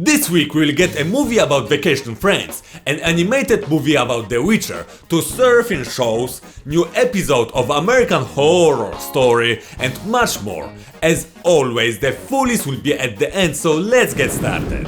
This week we'll get a movie about vacation friends, an animated movie about The Witcher, two surfing shows, new episode of American Horror Story, and much more. As always, the foolies will be at the end, so let's get started.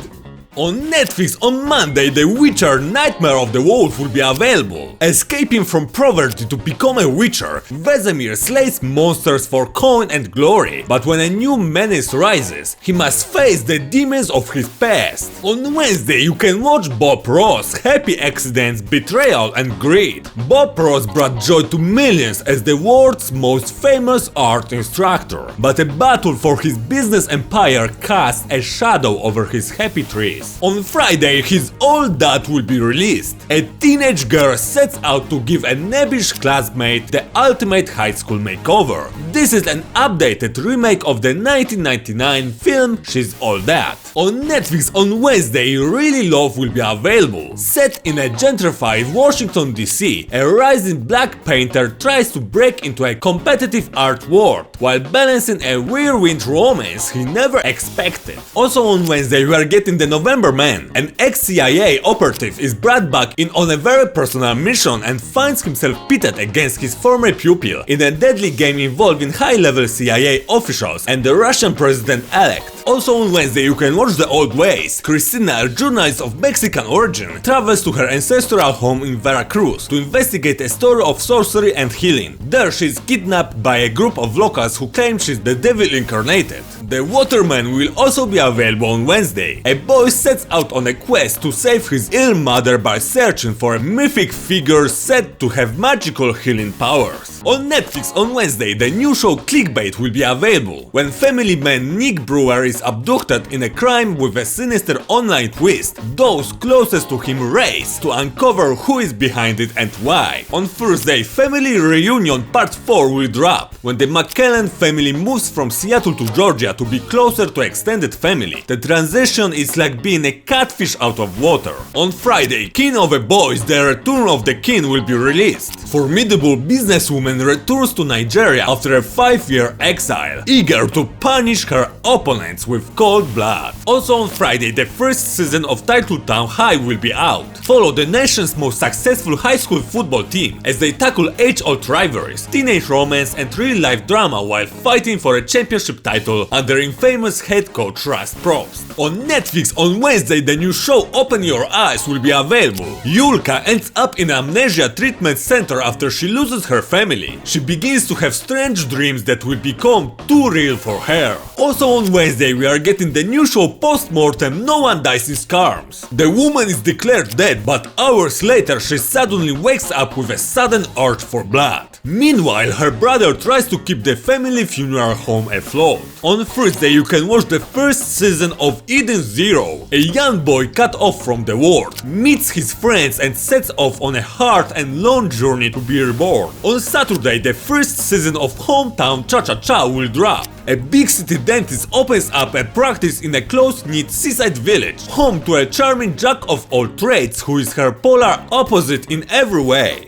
On Netflix on Monday, The Witcher Nightmare of the Wolf will be available. Escaping from poverty to become a witcher, Vesemir slays monsters for coin and glory, but when a new menace rises, he must face the demons of his past. On Wednesday, you can watch Bob Ross' Happy Accidents, Betrayal and Greed. Bob Ross brought joy to millions as the world's most famous art instructor, but a battle for his business empire casts a shadow over his happy trees. On Friday, his old dad will be released. A teenage girl sets out to give a nebbish classmate the ultimate high school makeover. This is an updated remake of the 1999 film She's All That. On Netflix on Wednesday, Really Love will be available. Set in a gentrified Washington DC, a rising black painter tries to break into a competitive art world while balancing a whirlwind romance he never expected. Also on Wednesday, we are getting the November Man. An ex-CIA operative is brought back in on a very personal mission and finds himself pitted against his former pupil in a deadly game involving high-level CIA officials and the Russian president-elect. Also on Wednesday, you can watch The Old Ways. Cristina, a journalist of Mexican origin, travels to her ancestral home in Veracruz to investigate a story of sorcery and healing. There she is kidnapped by a group of locals who claim she's the devil incarnated. The Waterman will also be available on Wednesday. A boy sets out on a quest to save his ill mother by searching for a mythic figure said to have magical healing powers. On Netflix on Wednesday, the new show Clickbait will be available. When family man Nick Brewer is abducted in a crime with a sinister online twist, those closest to him race to uncover who is behind it and why. On Thursday, Family Reunion Part 4 will drop. When the McKellen family moves from Seattle to Georgia to be closer to extended family, the transition is like being a catfish out of water. On Friday, King of the Boys: The Return of the King will be released. Formidable businesswoman returns to Nigeria after a 5-year exile, eager to punish her opponents with cold blood. Also on Friday, the first season of Titletown High will be out. Follow the nation's most successful high school football team as they tackle age-old rivalries, teenage romance and real-life drama while fighting for a championship title under infamous head coach Russ Prost. On Netflix on Wednesday, the new show Open Your Eyes will be available. Yulka ends up in an amnesia treatment center after she loses her family. She begins to have strange dreams that will become too real for her. Also on Wednesday, we are getting the new show Postmortem No One Dies in Scarms. The woman is declared dead, but hours later she suddenly wakes up with a sudden urge for blood. Meanwhile, her brother tries to keep the family funeral home afloat. On Thursday, you can watch the first season of Eden Zero. A young boy cut off from the world meets his friends and sets off on a hard and long journey to be reborn. On Saturday, the first season of Hometown Cha-Cha-Cha will drop. A big city dentist opens up a practice in a close-knit seaside village, home to a charming jack of all trades who is her polar opposite in every way.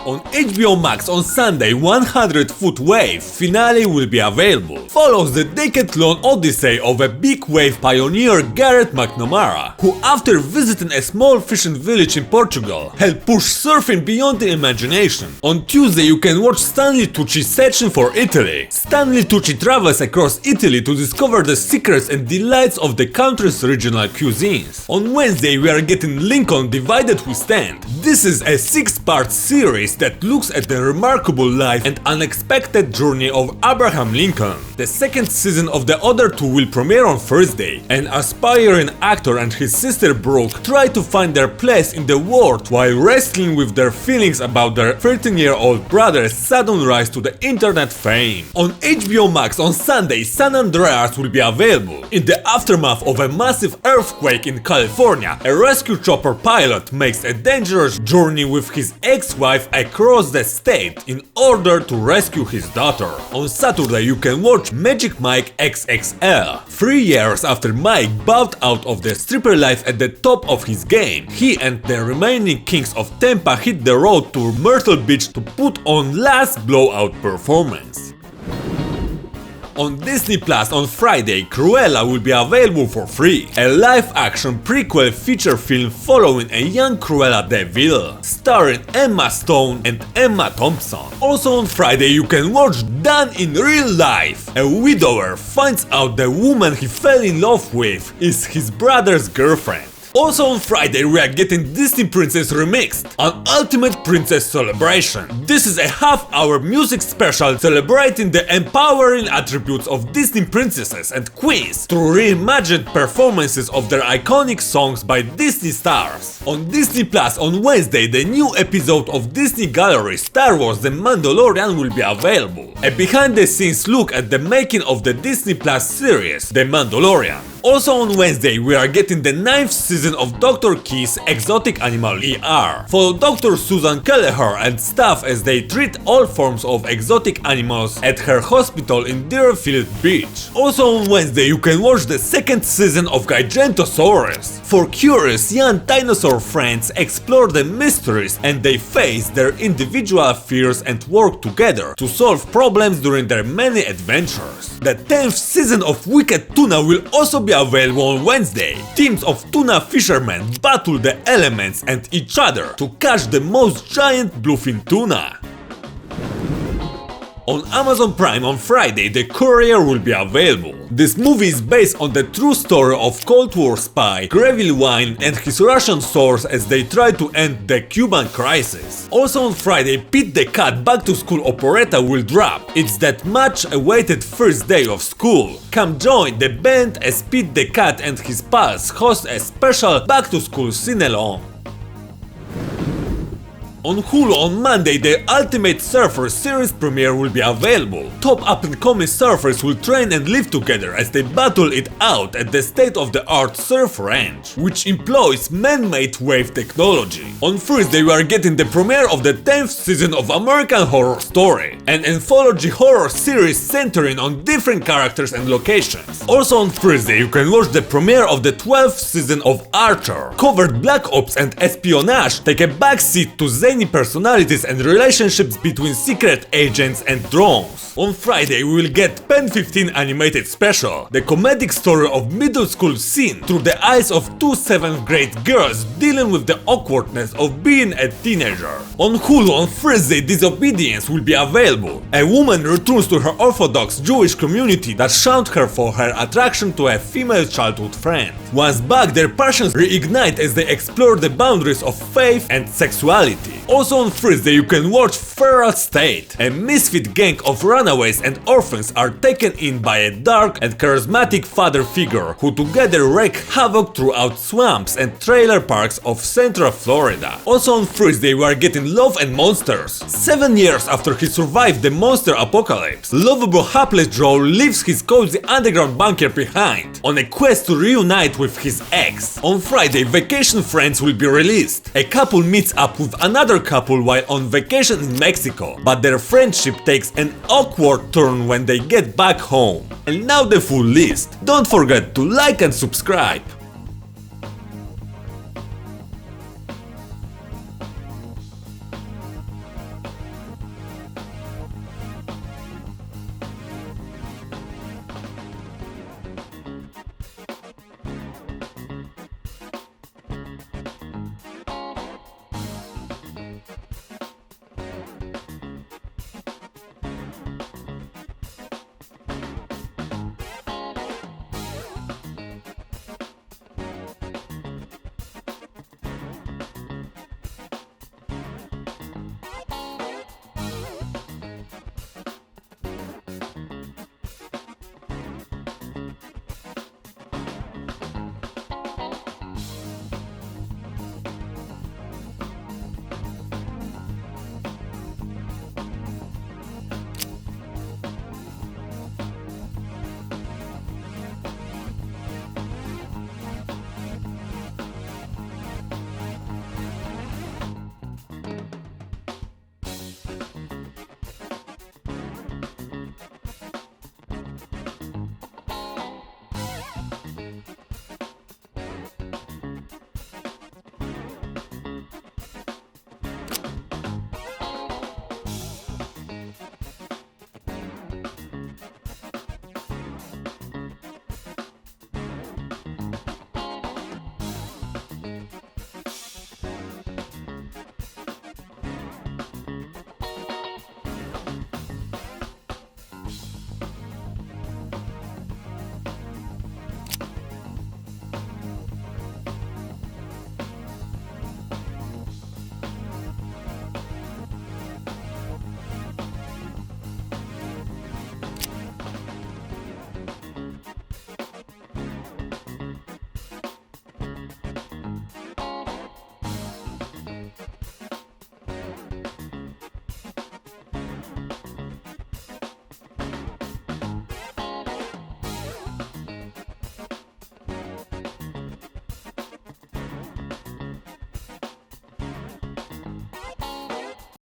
On HBO Max on Sunday, 100-Foot Wave finale will be available. Follows the decathlon odyssey of a big wave pioneer Garrett McNamara, who after visiting a small fishing village in Portugal, helped push surfing beyond the imagination. On Tuesday, you can watch Stanley Tucci's Searching for Italy. Stanley Tucci travels across Italy to discover the secrets and delights of the country's regional cuisines. On Wednesday, we are getting Lincoln Divided We Stand. This is a 6-part series that looks at the remarkable life and unexpected journey of Abraham Lincoln. The second season of the other two will premiere on Thursday. An aspiring actor and his sister Brooke try to find their place in the world while wrestling with their feelings about their 13-year-old brother's sudden rise to the internet fame. On HBO Max on Sunday, San Andreas will be available. In the aftermath of a massive earthquake in California, a rescue chopper pilot makes a dangerous journey with his ex-wife across the state in order to rescue his daughter. On Saturday, you can watch Magic Mike XXL. 3 years after Mike bowed out of the stripper life at the top of his game, he and the remaining kings of Tampa hit the road to Myrtle Beach to put on last blowout performance. On Disney Plus on Friday, Cruella will be available for free. A live-action prequel feature film following a young Cruella de Vil, starring Emma Stone and Emma Thompson. Also on Friday you can watch Dan in Real Life. A widower finds out the woman he fell in love with is his brother's girlfriend. Also on Friday we are getting Disney Princess Remixed, an ultimate princess celebration. This is a half-hour music special celebrating the empowering attributes of Disney princesses and queens through reimagined performances of their iconic songs by Disney stars. On Disney Plus on Wednesday, the new episode of Disney Gallery Star Wars The Mandalorian will be available. A behind-the-scenes look at the making of the Disney Plus series The Mandalorian. Also on Wednesday we are getting the 9th season of Dr. Key's Exotic Animal ER. Follow Dr. Susan Kelleher and staff as they treat all forms of exotic animals at her hospital in Deerfield Beach. Also on Wednesday you can watch the 2nd season of Gigantosaurus. For curious young dinosaur friends explore the mysteries and they face their individual fears and work together to solve problems during their many adventures. The 10th season of Wicked Tuna will also be available on Wednesday. Teams of tuna fishermen battle the elements and each other to catch the most giant bluefin tuna. On Amazon Prime on Friday, The Courier will be available. This movie is based on the true story of Cold War spy Greville Wine and his Russian source as they try to end the Cuban crisis. Also on Friday, Pete the Cat Back to School operetta will drop. It's that much awaited first day of school. Come join the band as Pete the Cat and his pals host a special Back to School sing-along. On Hulu on Monday, the Ultimate Surfer series premiere will be available. Top up-and-coming surfers will train and live together as they battle it out at the state-of-the-art surf ranch, which employs man-made wave technology. On Thursday we are getting the premiere of the 10th season of American Horror Story, an anthology horror series centering on different characters and locations. Also on Thursday you can watch the premiere of the 12th season of Archer. Covert black ops and espionage take a backseat to zany personalities and relationships between secret agents and drones. On Friday we will get Pen 15 animated special, the comedic story of middle school scene through the eyes of two 7th grade girls dealing with the awkwardness of being a teenager. On Hulu on Thursday, Disobedience will be available. A woman returns to her Orthodox Jewish community that shunned her for her attraction to a female childhood friend. Once back, their passions reignite as they explore the boundaries of faith and sexuality. Also on Thursday you can watch Feral State. A misfit gang of runaways and orphans are taken in by a dark and charismatic father figure who together wreak havoc throughout swamps and trailer parks of Central Florida. Also on Thursday we are getting Love and Monsters. 7 years after he survived the monster apocalypse, lovable hapless Joe leaves his cozy underground bunker behind on a quest to reunite with his ex. On Friday, Vacation Friends will be released. A couple meets up with another couple while on vacation in Mexico, but their friendship takes an awkward turn when they get back home. And now the full list. Don't forget to like and subscribe.